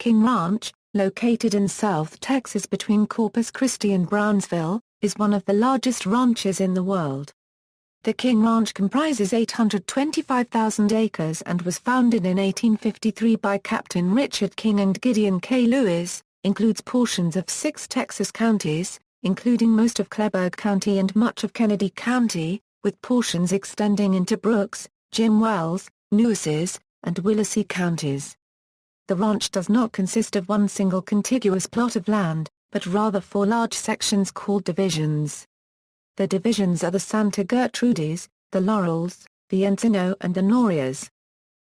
King Ranch, located in South Texas between Corpus Christi and Brownsville, is one of the largest ranches in the world. The King Ranch comprises 825,000 acres and was founded in 1853 by Captain Richard King and Gideon K. Lewis, includes portions of 6 Texas counties, including most of Kleberg County and much of Kenedy County, with portions extending into Brooks, Jim Wells, Nueces, and Willacy Counties. The ranch does not consist of one single contiguous plot of land, but rather 4 large sections called divisions. The divisions are the Santa Gertrudis, the Laureles, the Encino and the Norias.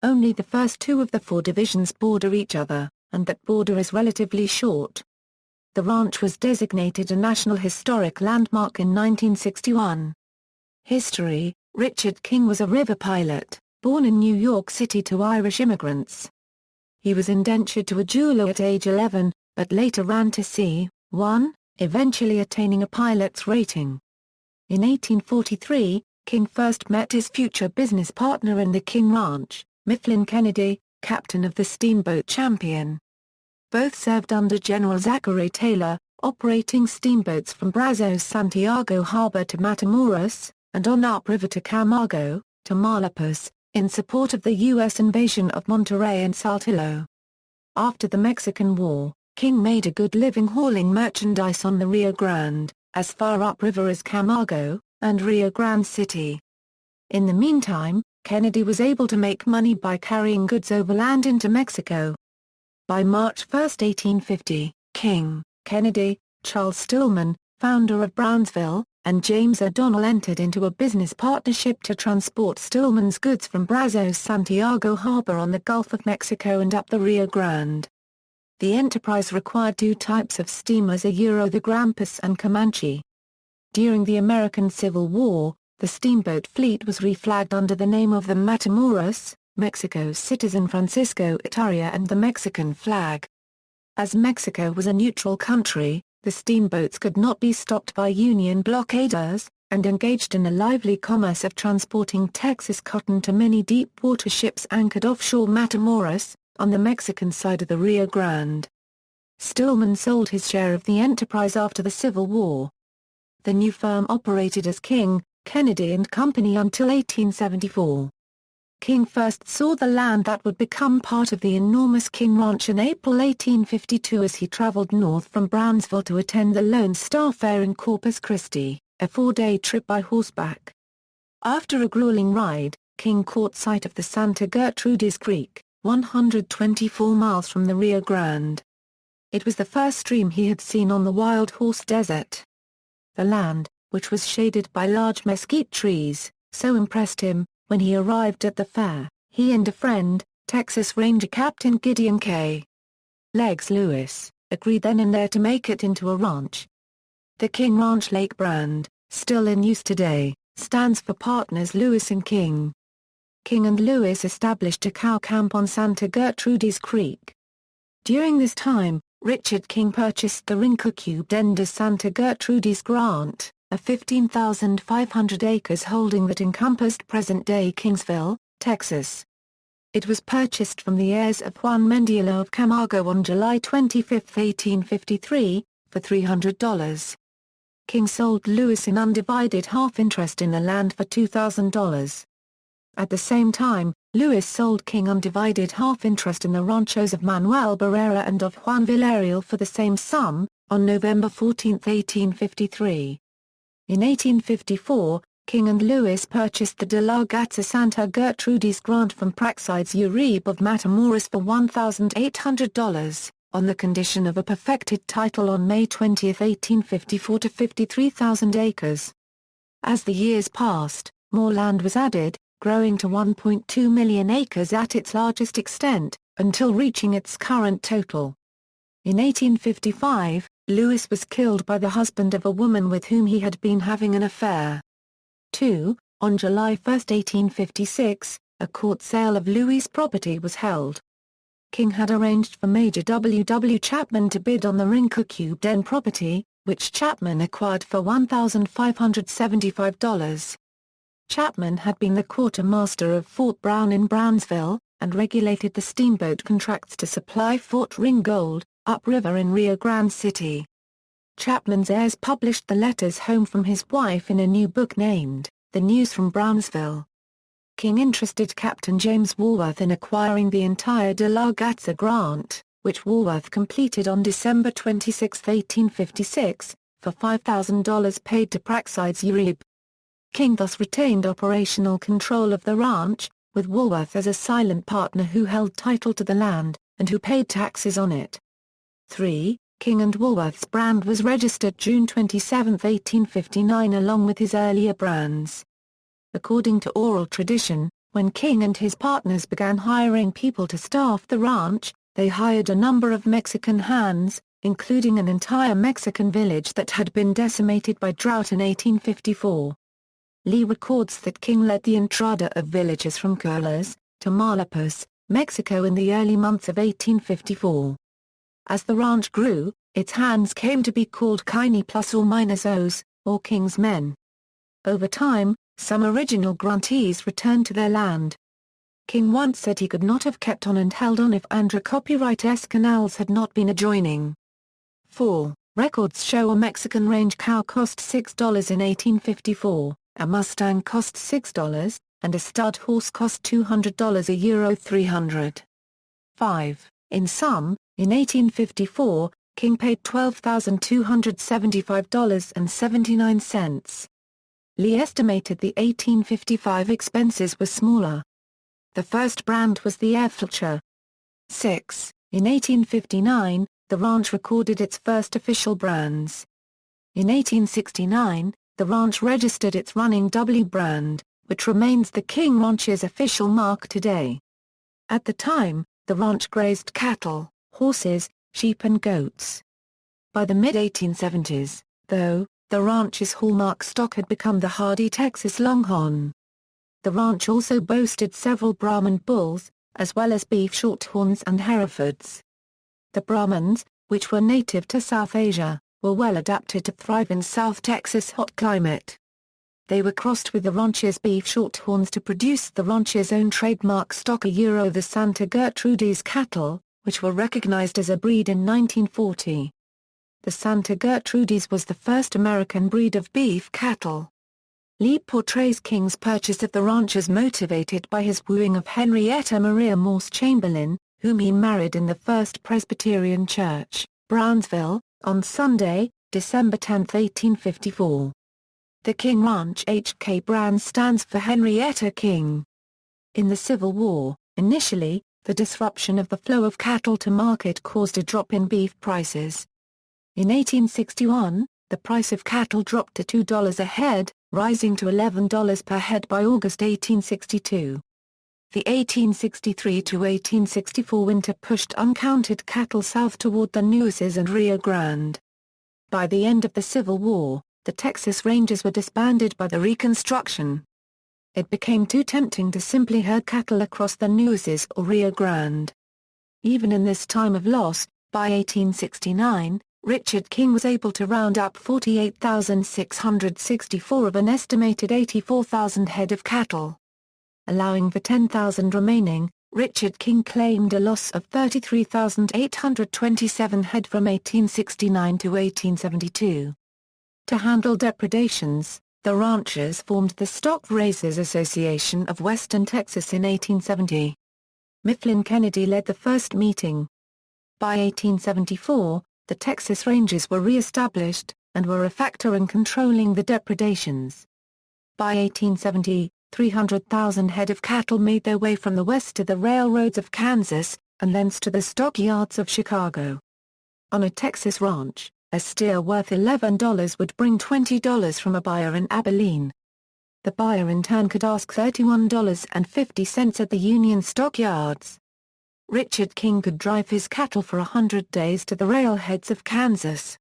Only the first 2 of the 4 divisions border each other, and that border is relatively short. The ranch was designated a National Historic Landmark in 1961. History: Richard King was a river pilot, born in New York City to Irish immigrants. He was indentured to a jeweler at age 11, but later ran to C1, eventually attaining a pilot's rating. In 1843, King first met his future business partner in the King Ranch, Mifflin Kenedy, captain of the steamboat Champion. Both served under General Zachary Taylor, operating steamboats from Brazos Santiago Harbor to Matamoros, and on upriver to Camargo, Tamaulipas, in support of the U.S. invasion of Monterrey and Saltillo. After the Mexican War, King made a good living hauling merchandise on the Rio Grande, as far upriver as Camargo, and Rio Grande City. In the meantime, Kenedy was able to make money by carrying goods overland into Mexico. By March 1, 1850, King, Kenedy, Charles Stillman, founder of Brownsville, and James O'Donnell entered into a business partnership to transport Stillman's goods from Brazos Santiago Harbor on the Gulf of Mexico and up the Rio Grande. The enterprise required 2 types of steamers, the Grampus and Comanche. During the American Civil War, the steamboat fleet was reflagged under the name of the Matamoros, Mexico Citizen Francisco Itaria and the Mexican flag. As Mexico was a neutral country, the steamboats could not be stopped by Union blockaders, and engaged in a lively commerce of transporting Texas cotton to many deep-water ships anchored offshore Matamoros, on the Mexican side of the Rio Grande. Stillman sold his share of the enterprise after the Civil War. The new firm operated as King, Kenedy and Company until 1874. King first saw the land that would become part of the enormous King Ranch in April 1852 as he traveled north from Brownsville to attend the Lone Star Fair in Corpus Christi, a 4-day trip by horseback. After a grueling ride, King caught sight of the Santa Gertrudis Creek, 124 miles from the Rio Grande. It was the first stream he had seen on the Wild Horse Desert. The land, which was shaded by large mesquite trees, so impressed him. When he arrived at the fair, he and a friend, Texas Ranger Captain Gideon K. Legs Lewis, agreed then and there to make it into a ranch. The King Ranch Lake brand, still in use today, stands for partners Lewis and King. King and Lewis established a cow camp on Santa Gertrudis Creek. During this time, Richard King purchased the Rincocued End of Santa Gertrudis Grant, a 15,500 acres holding that encompassed present-day Kingsville, Texas. It was purchased from the heirs of Juan Mendiolo of Camargo on July 25, 1853, for $300. King sold Lewis an undivided half-interest in the land for $2,000. At the same time, Lewis sold King undivided half-interest in the ranchos of Manuel Barrera and of Juan Villarreal for the same sum, on November 14, 1853. In 1854, King and Lewis purchased the De la Gatza Santa Gertrudis Grant from Praxides Uribe of Matamoros for $1,800, on the condition of a perfected title on May 20, 1854 to 53,000 acres. As the years passed, more land was added, growing to 1.2 million acres at its largest extent, until reaching its current total. In 1855, Lewis was killed by the husband of a woman with whom he had been having an affair. 2. On July 1, 1856, a court sale of Lewis' property was held. King had arranged for Major W. W. Chapman to bid on the Rincocued Den property, which Chapman acquired for $1,575. Chapman had been the quartermaster of Fort Brown in Brownsville, and regulated the steamboat contracts to supply Fort Ringgold, upriver in Rio Grande City. Chapman's heirs published the letters home from his wife in a new book named, The News from Brownsville. King interested Captain James Walworth in acquiring the entire De la Gatza grant, which Walworth completed on December 26, 1856, for $5,000 paid to Praxides Uribe. King thus retained operational control of the ranch, with Walworth as a silent partner who held title to the land, and who paid taxes on it. 3. King and Walworth's brand was registered June 27, 1859 along with his earlier brands. According to oral tradition, when King and his partners began hiring people to staff the ranch, they hired a number of Mexican hands, including an entire Mexican village that had been decimated by drought in 1854. Lee records that King led the entrada of villagers from Corrales, Tamaulipas, Mexico in the early months of 1854. As the ranch grew, its hands came to be called Kine plus or minus O's, or King's men. Over time, some original grantees returned to their land. King once said he could not have kept on and held on if Andra copyright canals had not been adjoining. 4. Records show a Mexican range cow cost $6 in 1854, a Mustang cost $6, and a stud horse cost $200 euro 300. 5. In sum, in 1854, King paid $12,275.79. Lee estimated the 1855 expenses were smaller. The first brand was the Ehrfurcher. 6. In 1859, the ranch recorded its first official brands. In 1869, the ranch registered its Running W brand, which remains the King Ranch's official mark today. At the time, the ranch grazed cattle, horses, sheep and goats. By the mid-1870s, though, the ranch's hallmark stock had become the hardy Texas Longhorn. The ranch also boasted several Brahman bulls, as well as beef shorthorns and Herefords. The Brahmans, which were native to South Asia, were well adapted to thrive in South Texas' hot climate. They were crossed with the ranch's beef shorthorns to produce the ranch's own trademark stock the Santa Gertrudis cattle, which were recognized as a breed in 1940. The Santa Gertrudis was the first American breed of beef cattle. Lee portrays King's purchase of the ranch as motivated by his wooing of Henrietta Maria Morse Chamberlain, whom he married in the First Presbyterian Church, Brownsville, on Sunday, December 10, 1854. The King Ranch HK brand stands for Henrietta King. In the Civil War, initially, the disruption of the flow of cattle to market caused a drop in beef prices. In 1861, the price of cattle dropped to $2 a head, rising to $11 per head by August 1862. The 1863 to 1864 winter pushed uncounted cattle south toward the Nueces and Rio Grande. By the end of the Civil War, the Texas Rangers were disbanded by the Reconstruction. It became too tempting to simply herd cattle across the Nueces or Rio Grande. Even in this time of loss, by 1869, Richard King was able to round up 48,664 of an estimated 84,000 head of cattle. Allowing for 10,000 remaining, Richard King claimed a loss of 33,827 head from 1869 to 1872. To handle depredations, the ranchers formed the Stock Raisers Association of Western Texas in 1870. Mifflin Kennedy led the first meeting. By 1874, the Texas Rangers were re-established, and were a factor in controlling the depredations. By 1870, 300,000 head of cattle made their way from the west to the railroads of Kansas, and thence to the stockyards of Chicago. On a Texas ranch, a steer worth $11 would bring $20 from a buyer in Abilene. The buyer in turn could ask $31.50 at the Union stockyards. Richard King could drive his cattle for 100 days to the railheads of Kansas.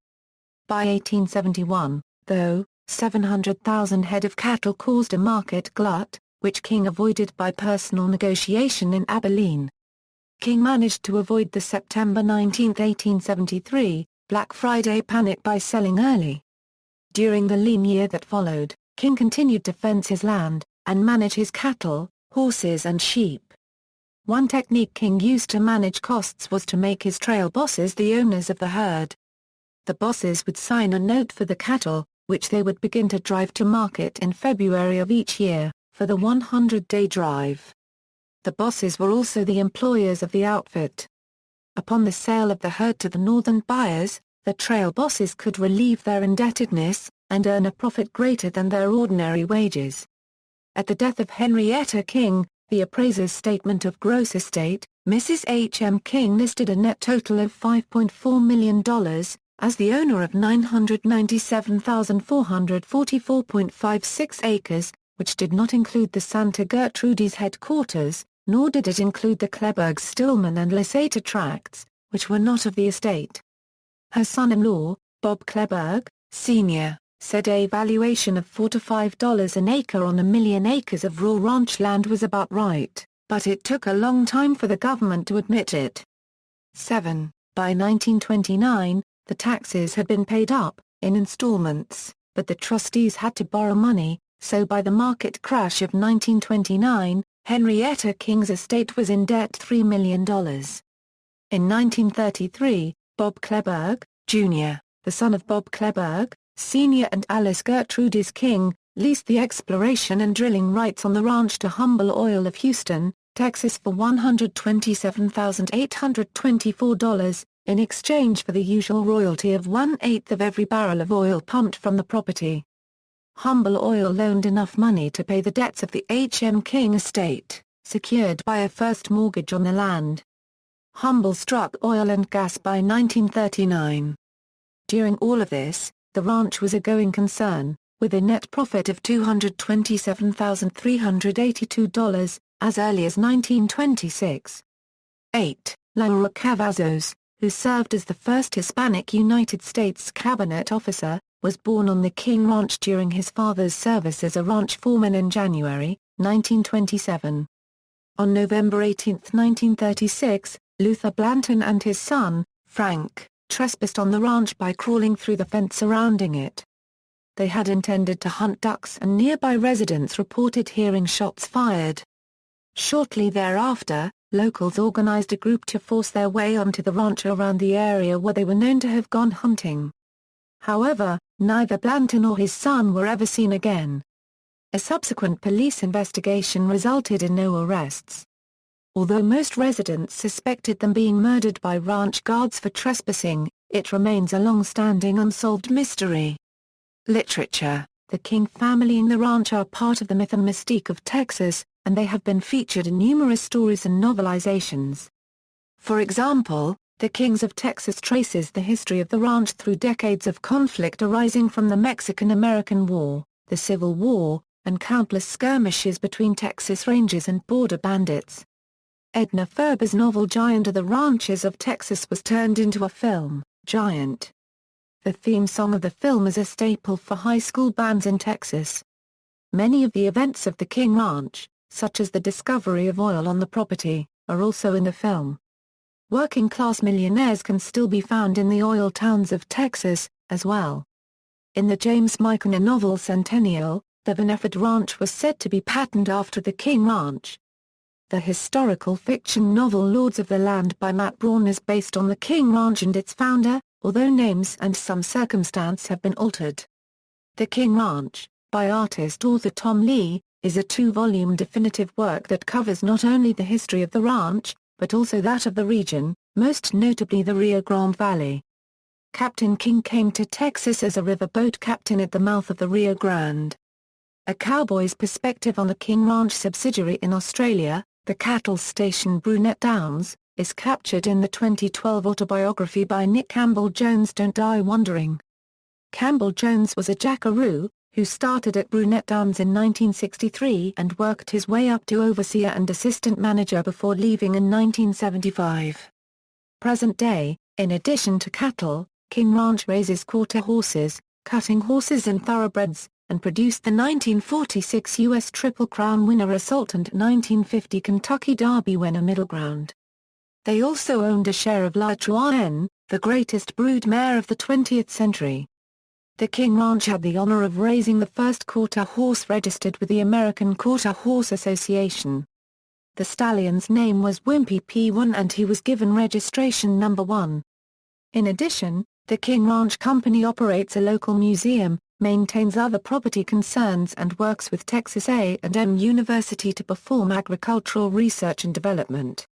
By 1871, though, 700,000 head of cattle caused a market glut, which King avoided by personal negotiation in Abilene. King managed to avoid the September 19, 1873, Black Friday panic by selling early. During the lean year that followed, King continued to fence his land, and manage his cattle, horses and sheep. One technique King used to manage costs was to make his trail bosses the owners of the herd. The bosses would sign a note for the cattle, which they would begin to drive to market in February of each year, for the 100-day drive. The bosses were also the employers of the outfit. Upon the sale of the herd to the northern buyers, the trail bosses could relieve their indebtedness, and earn a profit greater than their ordinary wages. At the death of Henrietta King, the appraiser's statement of gross estate, Mrs. H. M. King listed a net total of $5.4 million, as the owner of 997,444.56 acres, which did not include the Santa Gertrudis headquarters, nor did it include the Kleberg, Stillman and Lasata tracts, which were not of the estate. Her son-in-law, Bob Kleberg, Sr., said a valuation of $4 to $5 an acre on 1 million acres of raw ranch land was about right, but it took a long time for the government to admit it. 7. By 1929, the taxes had been paid up, in installments, but the trustees had to borrow money, so by the market crash of 1929, Henrietta King's estate was in debt $3 million. In 1933, Bob Kleberg, Jr., the son of Bob Kleberg, Sr. and Alice Gertrudis King, leased the exploration and drilling rights on the ranch to Humble Oil of Houston, Texas for $127,824, in exchange for the usual royalty of 1/8 of every barrel of oil pumped from the property. Humble Oil loaned enough money to pay the debts of the H. M. King estate, secured by a first mortgage on the land. Humble struck oil and gas by 1939. During all of this, the ranch was a going concern, with a net profit of $227,382, as early as 1926. 8. Laura Cavazos, who served as the first Hispanic United States cabinet officer, was born on the King Ranch during his father's service as a ranch foreman in January, 1927. On November 18, 1936, Luther Blanton and his son, Frank, trespassed on the ranch by crawling through the fence surrounding it. They had intended to hunt ducks and nearby residents reported hearing shots fired. Shortly thereafter, locals organized a group to force their way onto the ranch around the area where they were known to have gone hunting. However, neither Blanton or his son were ever seen again. A subsequent police investigation resulted in no arrests. Although most residents suspected them being murdered by ranch guards for trespassing, it remains a long-standing unsolved mystery. Literature. The King family and the ranch are part of the myth and mystique of Texas, and they have been featured in numerous stories and novelizations. For example, The Kings of Texas traces the history of the ranch through decades of conflict arising from the Mexican-American War, the Civil War, and countless skirmishes between Texas Rangers and border bandits. Edna Ferber's novel Giant of the Ranches of Texas was turned into a film, Giant. The theme song of the film is a staple for high school bands in Texas. Many of the events of the King Ranch, such as the discovery of oil on the property, are also in the film. Working-class millionaires can still be found in the oil towns of Texas, as well. In the James Michener novel Centennial, the Veneford Ranch was said to be patterned after the King Ranch. The historical fiction novel Lords of the Land by Matt Braun is based on the King Ranch and its founder, although names and some circumstance have been altered. The King Ranch, by artist-author Tom Lee, is a 2-volume definitive work that covers not only the history of the ranch, but also that of the region, most notably the Rio Grande Valley. Captain King came to Texas as a riverboat captain at the mouth of the Rio Grande. A cowboy's perspective on the King Ranch subsidiary in Australia, the cattle station Brunette Downs, is captured in the 2012 autobiography by Nick Campbell-Jones Don't Die Wondering. Campbell-Jones was a jackaroo, who started at Brunette Downs in 1963 and worked his way up to overseer and assistant manager before leaving in 1975. Present day, in addition to cattle, King Ranch raises quarter horses, cutting horses and thoroughbreds, and produced the 1946 U.S. Triple Crown winner Assault and 1950 Kentucky Derby winner Middle Ground. They also owned a share of La Troyenne, the greatest brood mare of the 20th century. The King Ranch had the honor of raising the first quarter horse registered with the American Quarter Horse Association. The stallion's name was Wimpy P1 and he was given registration number 1. In addition, the King Ranch Company operates a local museum, maintains other property concerns and works with Texas A&M University to perform agricultural research and development.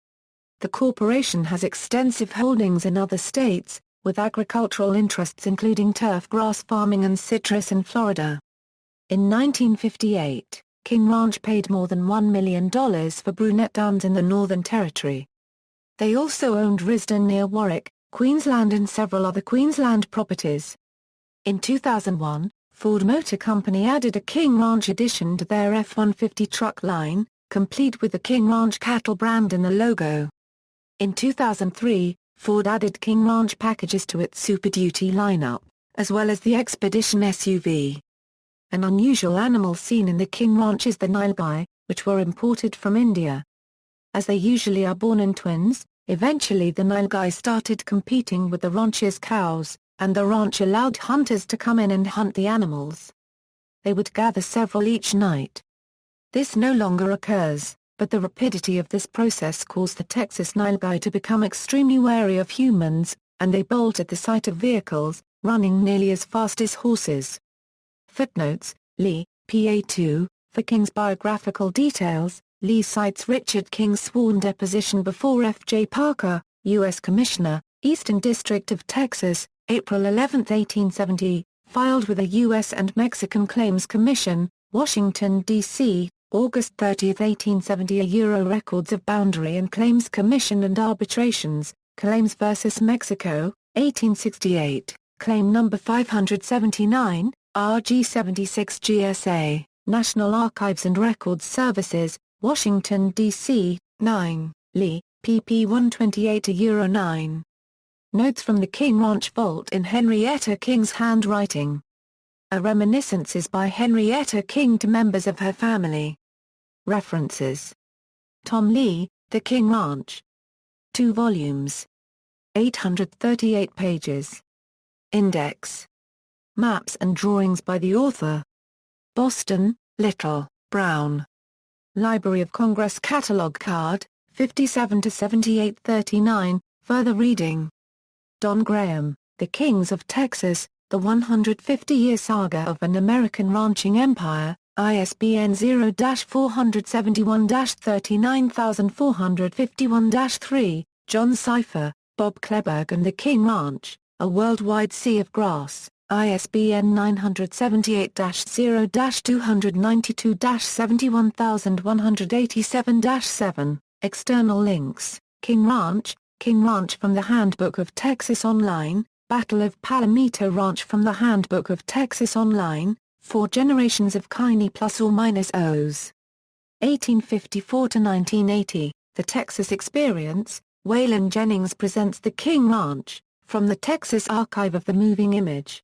The corporation has extensive holdings in other states, with agricultural interests including turf grass farming and citrus in Florida. In 1958, King Ranch paid more than $1 million for Brunette Downs in the Northern Territory. They also owned Risdon near Warwick, Queensland and several other Queensland properties. In 2001, Ford Motor Company added a King Ranch addition to their F-150 truck line, complete with the King Ranch cattle brand in the logo. In 2003, Ford added King Ranch packages to its Super Duty lineup, as well as the Expedition SUV. An unusual animal seen in the King Ranch is the nilgai, which were imported from India. As they usually are born in twins, eventually the nilgai started competing with the ranch's cows, and the ranch allowed hunters to come in and hunt the animals. They would gather several each night. This no longer occurs, but the rapidity of this process caused the Texas nilgai to become extremely wary of humans, and they bolt at the sight of vehicles, running nearly as fast as horses. Footnotes: Lee, PA2, for King's biographical details, Lee cites Richard King's sworn deposition before F. J. Parker, U.S. Commissioner, Eastern District of Texas, April 11, 1870, filed with the U.S. and Mexican Claims Commission, Washington, D.C., August 30, 1870. Records of Boundary and Claims Commission and Arbitrations, Claims vs. Mexico, 1868, Claim Number 579, RG 76 GSA, National Archives and Records Services, Washington, D.C., 9, Lee, pp. 128-9. Notes from the King Ranch Vault in Henrietta King's handwriting. A Reminiscences by Henrietta King to members of her family. References. Tom Lee, The King Ranch. 2 volumes. 838 pages. Index. Maps and drawings by the author. Boston, Little, Brown. Library of Congress Catalog Card, 57-7839, further reading. Don Graham, The Kings of Texas, The 150-Year Saga of an American Ranching Empire, ISBN 0-471-39451-3, John Cipher, Bob Kleberg and the King Ranch, A Worldwide Sea of Grass, ISBN 978-0-292-71187-7. External links, King Ranch from the Handbook of Texas Online, Battle of Palomito Ranch from the Handbook of Texas Online, 4 Generations of Kiney Plus or Minus O's. 1854-1980, The Texas Experience, Waylon Jennings presents The King Ranch, from the Texas Archive of the Moving Image.